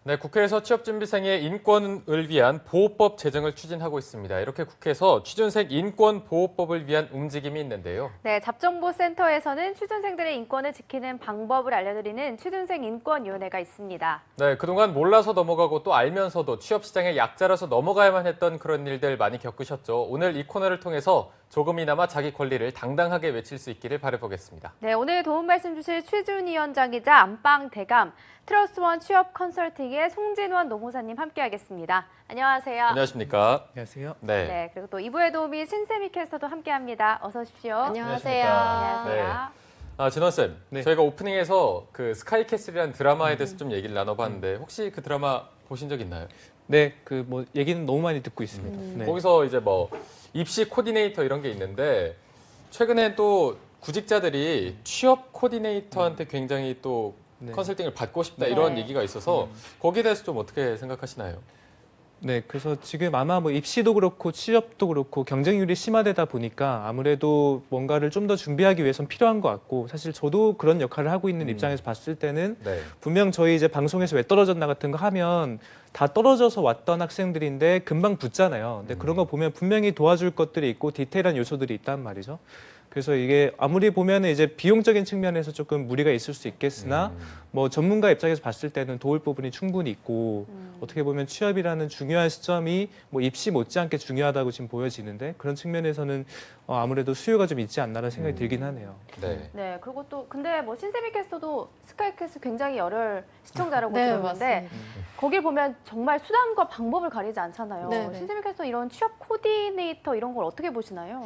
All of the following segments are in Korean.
네, 국회에서 취업준비생의 인권을 위한 보호법 제정을 추진하고 있습니다. 이렇게 국회에서 취준생 인권보호법을 위한 움직임이 있는데요. 네, 잡정보센터에서는 취준생들의 인권을 지키는 방법을 알려드리는 취준생 인권위원회가 있습니다. 네, 그동안 몰라서 넘어가고 또 알면서도 취업시장에 약자라서 넘어가야만 했던 그런 일들 많이 겪으셨죠. 오늘 이 코너를 통해서 조금이나마 자기 권리를 당당하게 외칠 수 있기를 바라보겠습니다. 네, 오늘 도움 말씀 주실 취준위원장이자 안방 대감, 트러스트원 취업 컨설팅의 송진원 노무사님 함께하겠습니다. 안녕하세요. 안녕하십니까? 안녕하세요. 네. 네, 그리고 또 2부의 도우미 신세미 캐스터도 함께합니다. 어서 오십시오. 안녕하세요. 안녕하세요. 진원쌤, 네. 저희가 오프닝에서 그 스카이캐슬이라는 드라마에 대해서 좀 얘기를 나눠봤는데 혹시 그 드라마 보신 적 있나요? 네, 그 뭐 얘기는 너무 많이 듣고 있습니다. 네. 거기서 이제 뭐 입시 코디네이터 이런 게 있는데 최근에 또 구직자들이 취업 코디네이터한테 굉장히 또 네. 컨설팅을 받고 싶다 이런 네. 얘기가 있어서 거기에 대해서 좀 어떻게 생각하시나요? 네, 그래서 지금 아마 뭐 입시도 그렇고 취업도 그렇고 경쟁률이 심화되다 보니까 아무래도 뭔가를 좀 더 준비하기 위해선 필요한 것 같고 사실 저도 그런 역할을 하고 있는 입장에서 봤을 때는 네. 분명 저희 이제 방송에서 왜 떨어졌나 같은 거 하면 다 떨어져서 왔던 학생들인데 금방 붙잖아요. 근데 그런 거 보면 분명히 도와줄 것들이 있고 디테일한 요소들이 있단 말이죠. 그래서 이게 아무리 보면 이제 비용적인 측면에서 조금 무리가 있을 수 있겠으나 뭐 전문가 입장에서 봤을 때는 도울 부분이 충분히 있고 어떻게 보면 취업이라는 중요한 시점이 뭐 입시 못지않게 중요하다고 지금 보여지는데 그런 측면에서는 아무래도 수요가 좀 있지 않나라는 생각이 들긴 하네요. 네. 네, 그리고 또 근데 뭐 신세미 캐스터도 스카이캐스 굉장히 열혈 시청자라고 네, 들었는데 맞습니다. 거기 보면 정말 수단과 방법을 가리지 않잖아요. 네, 네. 신세미 캐스터 이런 취업 코디네이터 이런 걸 어떻게 보시나요?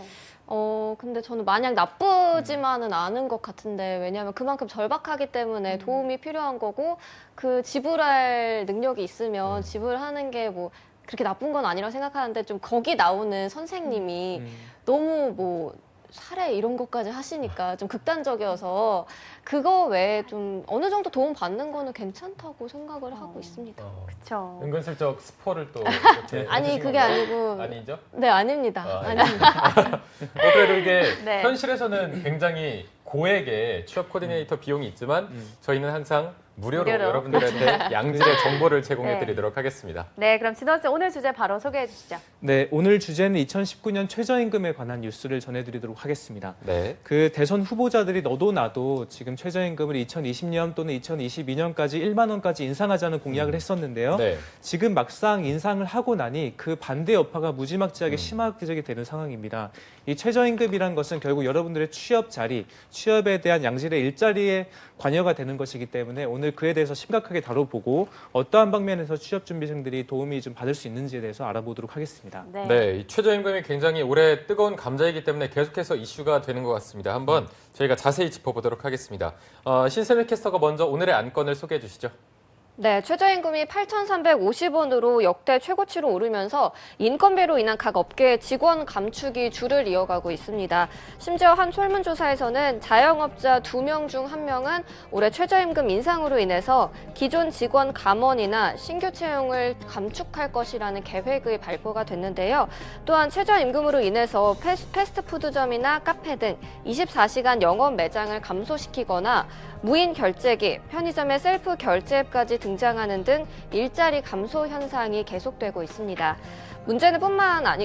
근데 저는 마냥 나쁘지만은 않은 것 같은데 왜냐하면 그만큼 절박하기 때문에 도움이 필요한 거고 그 지불할 능력이 있으면 지불하는 게 뭐 그렇게 나쁜 건 아니라고 생각하는데 좀 거기 나오는 선생님이 너무 뭐 사례 이런 것까지 하시니까 좀 극단적이어서 그거 외에 좀 어느 정도 도움 받는 거는 괜찮다고 생각을 하고 있습니다. 그렇죠. 은근슬쩍 스포를 또 이렇게 아니 해주신 그게 건가요? 아니고 아니죠? 네 아닙니다. 아, 아닙니다. 그래도 이게 네. 현실에서는 굉장히 고액의 취업 코디네이터 비용이 있지만 저희는 항상 무료로 무료로. 여러분들한테 양질의 정보를 제공해 드리도록 하겠습니다. 네, 그럼 진원 씨 오늘 주제 바로 소개해 주시죠. 네, 오늘 주제는 2019년 최저임금에 관한 뉴스를 전해드리도록 하겠습니다. 네. 그 대선 후보자들이 너도 나도 지금 최저임금을 2020년 또는 2022년까지 1만 원까지 인상하자는 공약을 했었는데요. 네. 지금 막상 인상을 하고 나니 그 반대 여파가 무지막지하게 심하게 되는 상황입니다. 이 최저임금이란 것은 결국 여러분들의 취업 자리, 취업에 대한 양질의 일자리에 관여가 되는 것이기 때문에 오늘 그에 대해서 심각하게 다뤄보고 어떠한 방면에서 취업 준비생들이 도움이 좀 받을 수 있는지에 대해서 알아보도록 하겠습니다. 네. 네, 이 최저임금이 굉장히 올해 뜨거운 감자이기 때문에 계속해서 이슈가 되는 것 같습니다. 한번 저희가 자세히 짚어보도록 하겠습니다. 신세미 캐스터가 먼저 오늘의 안건을 소개해 주시죠. 네, 최저임금이 8,350원으로 역대 최고치로 오르면서 인건비로 인한 각 업계의 직원 감축이 줄을 이어가고 있습니다. 심지어 한 설문조사에서는 자영업자 2명 중 1명은 올해 최저임금 인상으로 인해서 기존 직원 감원이나 신규 채용을 감축할 것이라는 계획의 발표가 됐는데요. 또한 최저임금으로 인해서 패스트푸드점이나 카페 등 24시간 영업 매장을 감소시키거나 무인 결제기, 편의점의 셀프 결제 앱까지 등장하는 등 일자리 감소 현상이 계속되고 있습니다. 문제는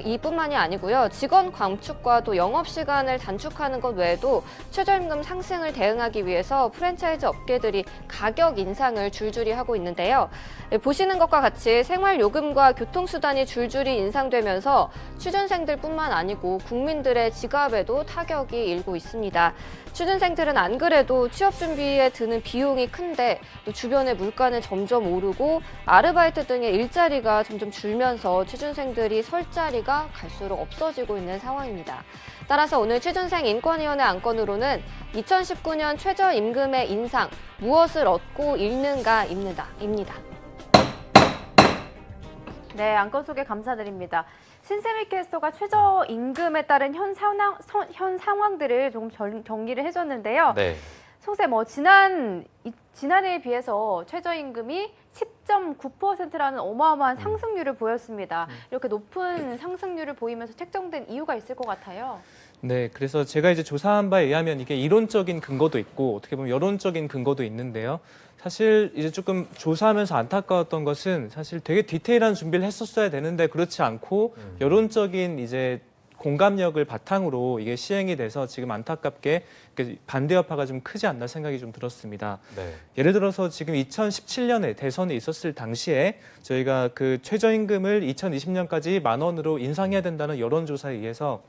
이뿐만이 아니고요. 직원 감축과 또 영업시간을 단축하는 것 외에도 최저임금 상승을 대응하기 위해서 프랜차이즈 업계들이 가격 인상을 줄줄이 하고 있는데요. 보시는 것과 같이 생활요금과 교통수단이 줄줄이 인상되면서 취준생들뿐만 아니고 국민들의 지갑에도 타격이 일고 있습니다. 취준생들은 안 그래도 취업 준비에 드는 비용이 큰데 또 주변의 물가는 점점 오르고 아르바이트 등의 일자리가 점점 줄면서 취준생들이 설 자리가 갈수록 없어지고 있는 상황입니다. 따라서 오늘 취준생 인권위원회 안건으로는 2019년 최저임금의 인상, 무엇을 얻고 잃는가입니다. 네, 안건 소개 감사드립니다. 신세미 캐스터가 최저임금에 따른 현 상황들을 조금 정리를 해줬는데요. 네. 송쌤, 지난해에 비해서 최저임금이 10.9%라는 어마어마한 상승률을 보였습니다. 이렇게 높은 상승률을 보이면서 책정된 이유가 있을 것 같아요. 네, 그래서 제가 이제 조사한 바에 의하면 이게 이론적인 근거도 있고 어떻게 보면 여론적인 근거도 있는데요. 사실 이제 조금 조사하면서 안타까웠던 것은 사실 되게 디테일한 준비를 했었어야 되는데 그렇지 않고 여론적인 이제 공감력을 바탕으로 이게 시행이 돼서 지금 안타깝게 반대 여파가 좀 크지 않나 생각이 좀 들었습니다. 네. 예를 들어서 지금 2017년에 대선이 있었을 당시에 저희가 그 최저임금을 2020년까지 10,000원으로 인상해야 된다는 여론조사에 의해서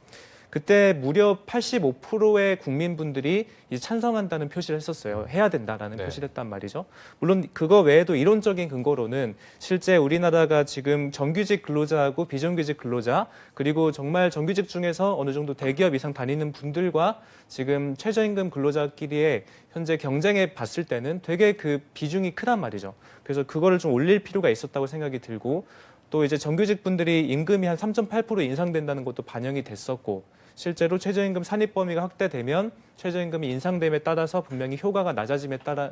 그때 무려 85%의 국민분들이 이제 찬성한다는 표시를 했었어요. 해야 된다라는 네. 표시를 했단 말이죠. 물론 그거 외에도 이론적인 근거로는 실제 우리나라가 지금 정규직 근로자하고 비정규직 근로자 그리고 정말 정규직 중에서 어느 정도 대기업 이상 다니는 분들과 지금 최저임금 근로자끼리의 현재 경쟁에 봤을 때는 되게 그 비중이 크단 말이죠. 그래서 그거를 좀 올릴 필요가 있었다고 생각이 들고 또 이제 정규직 분들이 임금이 한 3.8% 인상된다는 것도 반영이 됐었고 실제로 최저임금 산입 범위가 확대되면 최저임금이 인상됨에 따라서 분명히 효과가 낮아짐에 따라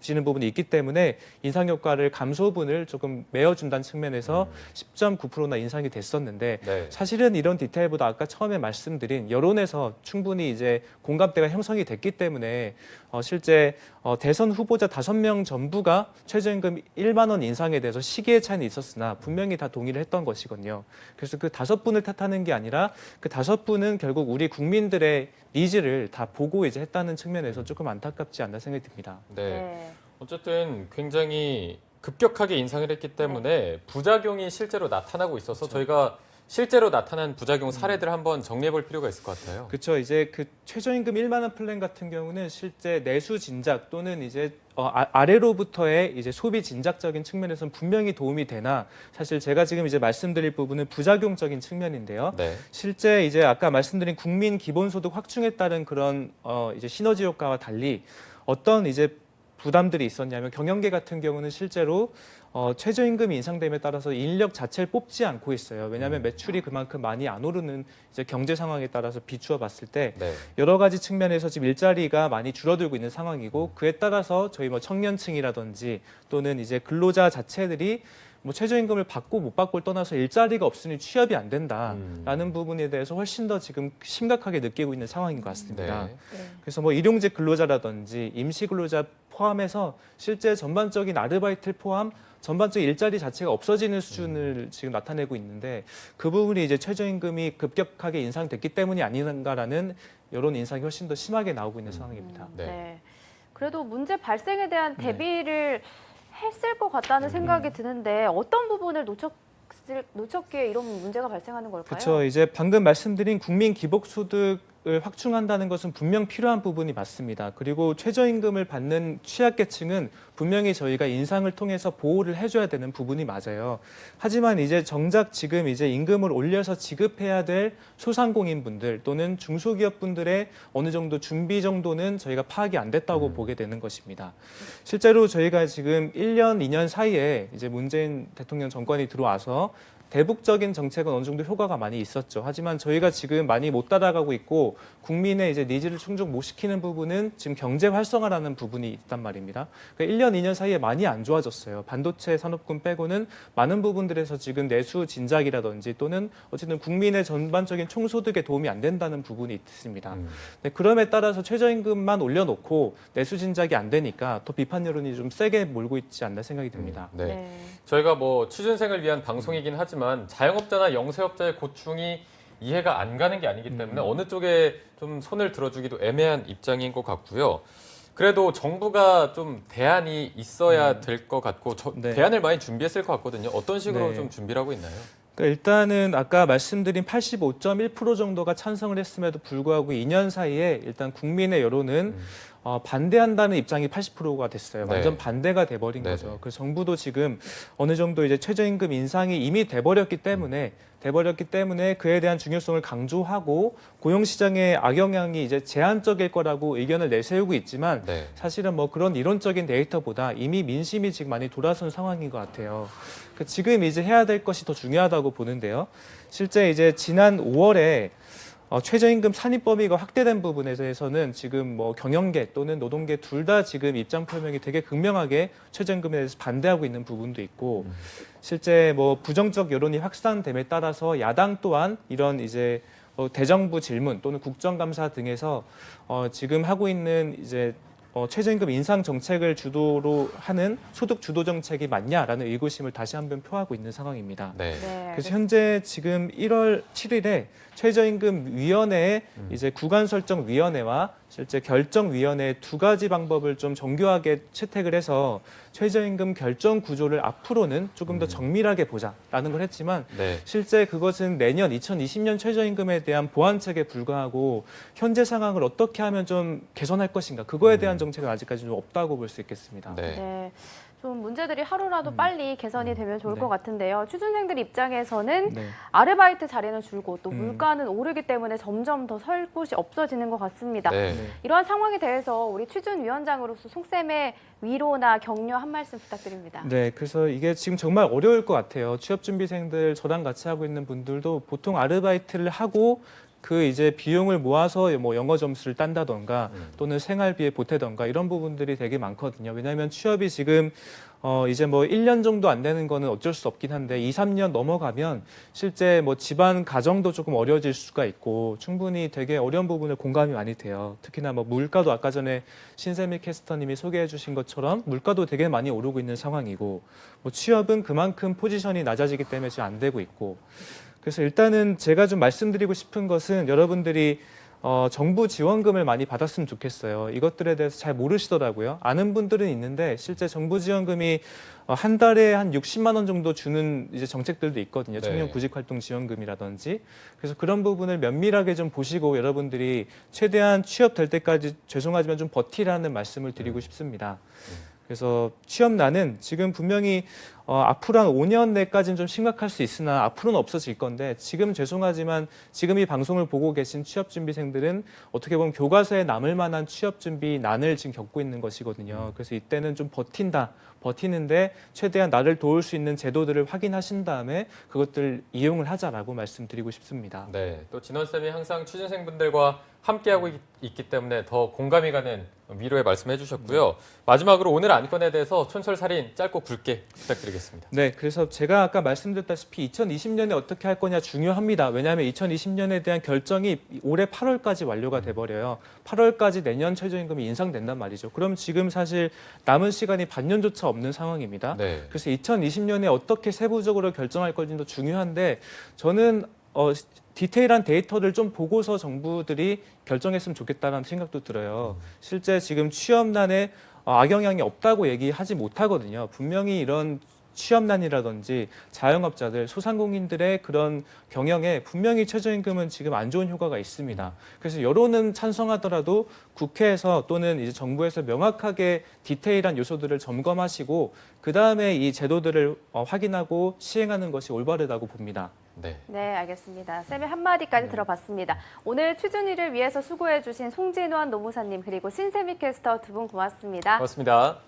지는 부분이 있기 때문에 인상 효과를 감소분을 조금 메워준다는 측면에서 10.9%나 인상이 됐었는데 네. 사실은 이런 디테일보다 아까 처음에 말씀드린 여론에서 충분히 이제 공감대가 형성이 됐기 때문에 실제 대선 후보자 5명 전부가 최저임금 1만 원 인상에 대해서 시기의 차이는 있었으나 분명히 다 동의를 했던 것이거든요. 그래서 그 5분을 탓하는 게 아니라 그 5분은 결국 우리 국민들의 니즈를 다 보고 이제 했다는 측면에서 조금 안타깝지 않나 생각이 듭니다. 네. 어쨌든 굉장히 급격하게 인상을 했기 때문에 부작용이 실제로 나타나고 있어서 저희가 실제로 나타난 부작용 사례들 한번 정리해 볼 필요가 있을 것 같아요. 그렇죠. 이제 그 최저임금 1만 원 플랜 같은 경우는 실제 내수 진작 또는 이제 아래로부터의 이제 소비 진작적인 측면에서는 분명히 도움이 되나 사실 제가 지금 이제 말씀드릴 부분은 부작용적인 측면인데요. 네. 실제 이제 아까 말씀드린 국민 기본소득 확충에 따른 그런 이제 시너지 효과와 달리 어떤 이제 부담들이 있었냐면 경영계 같은 경우는 실제로 최저임금이 인상됨에 따라서 인력 자체를 뽑지 않고 있어요. 왜냐하면 매출이 그만큼 많이 안 오르는 이제 경제 상황에 따라서 비추어 봤을 때 네. 여러 가지 측면에서 지금 일자리가 많이 줄어들고 있는 상황이고 그에 따라서 저희 뭐 청년층이라든지 또는 이제 근로자 자체들이 뭐 최저임금을 받고 못 받고를 떠나서 일자리가 없으니 취업이 안 된다라는 부분에 대해서 훨씬 더 지금 심각하게 느끼고 있는 상황인 것 같습니다. 네. 그래서 뭐 일용직 근로자라든지 임시 근로자 포함해서 실제 전반적인 아르바이트 포함 전반적인 일자리 자체가 없어지는 수준을 지금 나타내고 있는데 그 부분이 이제 최저임금이 급격하게 인상됐기 때문이 아닌가라는 여론 인상이 훨씬 더 심하게 나오고 있는 상황입니다. 네. 그래도 문제 발생에 대한 대비를 했을 것 같다는 생각이 드는데 어떤 부분을 놓쳤기에 이런 문제가 발생하는 걸까요? 그렇죠. 이제 방금 말씀드린 국민 기본소득을 확충한다는 것은 분명 필요한 부분이 맞습니다. 그리고 최저임금을 받는 취약계층은 분명히 저희가 인상을 통해서 보호를 해줘야 되는 부분이 맞아요. 하지만 이제 정작 지금 이제 임금을 올려서 지급해야 될 소상공인분들 또는 중소기업분들의 어느 정도 준비 정도는 저희가 파악이 안 됐다고 보게 되는 것입니다. 실제로 저희가 지금 1년, 2년 사이에 이제 문재인 대통령 정권이 들어와서 대북적인 정책은 어느 정도 효과가 많이 있었죠. 하지만 저희가 지금 많이 못 따라가고 있고 국민의 이제 니즈를 충족 못 시키는 부분은 지금 경제 활성화라는 부분이 있단 말입니다. 그러니까 1년, 2년 사이에 많이 안 좋아졌어요. 반도체 산업군 빼고는 많은 부분들에서 지금 내수 진작이라든지 또는 어쨌든 국민의 전반적인 총소득에 도움이 안 된다는 부분이 있습니다. 네, 그럼에 따라서 최저임금만 올려놓고 내수 진작이 안 되니까 더 비판 여론이 좀 세게 몰고 있지 않나 생각이 듭니다. 네. 저희가 뭐 취준생을 위한 방송이긴 하지만 자영업자나 영세업자의 고충이 이해가 안 가는 게 아니기 때문에 어느 쪽에 좀 손을 들어주기도 애매한 입장인 것 같고요. 그래도 정부가 좀 대안이 있어야 될 것 같고 네. 대안을 많이 준비했을 것 같거든요. 어떤 식으로 네. 좀 준비를 하고 있나요? 그러니까 일단은 아까 말씀드린 85.1% 정도가 찬성을 했음에도 불구하고 2년 사이에 일단 국민의 여론은 반대한다는 입장이 80%가 됐어요. 완전 네. 반대가 돼버린 네네. 거죠. 그래서 정부도 지금 어느 정도 이제 최저임금 인상이 이미 돼버렸기 때문에 그에 대한 중요성을 강조하고 고용시장의 악영향이 이제 제한적일 거라고 의견을 내세우고 있지만 네. 사실은 뭐 그런 이론적인 데이터보다 이미 민심이 지금 많이 돌아선 상황인 것 같아요. 지금 이제 해야 될 것이 더 중요하다고 보는데요. 실제 이제 지난 5월에 최저임금 산입 범위가 확대된 부분에 대해서는 지금 뭐 경영계 또는 노동계 둘 다 지금 입장 표명이 되게 극명하게 최저임금에 대해서 반대하고 있는 부분도 있고 실제 뭐 부정적 여론이 확산됨에 따라서 야당 또한 이런 이제 대정부 질문 또는 국정감사 등에서 지금 하고 있는 이제 최저임금 인상 정책을 주도로 하는 소득 주도 정책이 맞냐라는 의구심을 다시 한번 표하고 있는 상황입니다. 네. 네, 그래서 현재 지금 1월 7일에 최저임금위원회 이제 구간 설정 위원회와 실제 결정위원회 두 가지 방법을 좀 정교하게 채택을 해서 최저임금 결정 구조를 앞으로는 조금 더 정밀하게 보자라는 걸 했지만 네. 실제 그것은 내년 2020년 최저임금에 대한 보완책에 불과하고 현재 상황을 어떻게 하면 좀 개선할 것인가 그거에 대한 정책은 아직까지 좀 없다고 볼 수 있겠습니다. 네. 네. 좀 문제들이 하루라도 빨리 개선이 되면 좋을 네. 것 같은데요. 취준생들 입장에서는 네. 아르바이트 자리는 줄고 또 물가는 오르기 때문에 점점 더 설 곳이 없어지는 것 같습니다. 네. 이러한 상황에 대해서 우리 취준위원장으로서 송쌤의 위로나 격려 한 말씀 부탁드립니다. 네, 그래서 이게 지금 정말 어려울 것 같아요. 취업준비생들 저랑 같이 하고 있는 분들도 보통 아르바이트를 하고 그 이제 비용을 모아서 뭐 영어 점수를 딴다던가 또는 생활비에 보태던가 이런 부분들이 되게 많거든요. 왜냐하면 취업이 지금 이제 뭐 1년 정도 안 되는 거는 어쩔 수 없긴 한데 2, 3년 넘어가면 실제 뭐 집안 가정도 조금 어려워질 수가 있고 충분히 되게 어려운 부분을 공감이 많이 돼요. 특히나 뭐 물가도 아까 전에 신세미 캐스터님이 소개해 주신 것처럼 물가도 되게 많이 오르고 있는 상황이고 뭐 취업은 그만큼 포지션이 낮아지기 때문에 지금 안 되고 있고 그래서 일단은 제가 좀 말씀드리고 싶은 것은 여러분들이 정부 지원금을 많이 받았으면 좋겠어요. 이것들에 대해서 잘 모르시더라고요. 아는 분들은 있는데 실제 정부 지원금이 한 달에 한 60만 원 정도 주는 이제 정책들도 있거든요. 청년 네. 구직활동 지원금이라든지. 그래서 그런 부분을 면밀하게 좀 보시고 여러분들이 최대한 취업될 때까지 죄송하지만 좀 버티라는 말씀을 드리고 싶습니다. 그래서 취업난은 지금 분명히 앞으로 한 5년 내까지는 좀 심각할 수 있으나 앞으로는 없어질 건데 지금 죄송하지만 지금 이 방송을 보고 계신 취업준비생들은 어떻게 보면 교과서에 남을 만한 취업준비 난을 지금 겪고 있는 것이거든요. 그래서 이때는 좀 버티는데 최대한 나를 도울 수 있는 제도들을 확인하신 다음에 그것들 이용을 하자라고 말씀드리고 싶습니다. 네. 또 진원쌤이 항상 취준생분들과 함께하고 있기 때문에 더 공감이 가는 위로의 말씀해 주셨고요. 마지막으로 오늘 안건에 대해서 촌철살인 짧고 굵게 부탁드리겠습니다. 네, 그래서 제가 아까 말씀드렸다시피 2020년에 어떻게 할 거냐 중요합니다. 왜냐하면 2020년에 대한 결정이 올해 8월까지 완료가 돼버려요. 8월까지 내년 최저임금이 인상된단 말이죠. 그럼 지금 사실 남은 시간이 반년조차 없는 상황입니다. 네. 그래서 2020년에 어떻게 세부적으로 결정할 건지도 중요한데 저는 디테일한 데이터를 좀 보고서 정부들이 결정했으면 좋겠다는 생각도 들어요. 실제 지금 취업난에 악영향이 없다고 얘기하지 못하거든요. 분명히 이런 취업난이라든지 자영업자들, 소상공인들의 그런 경영에 분명히 최저임금은 지금 안 좋은 효과가 있습니다. 그래서 여론은 찬성하더라도 국회에서 또는 이제 정부에서 명확하게 디테일한 요소들을 점검하시고 그 다음에 이 제도들을 확인하고 시행하는 것이 올바르다고 봅니다. 네. 네, 알겠습니다. 쌤의 한마디까지 들어봤습니다. 오늘 취준위를 위해서 수고해주신 송진환 노무사님 그리고 신세미 캐스터 두 분 고맙습니다. 고맙습니다.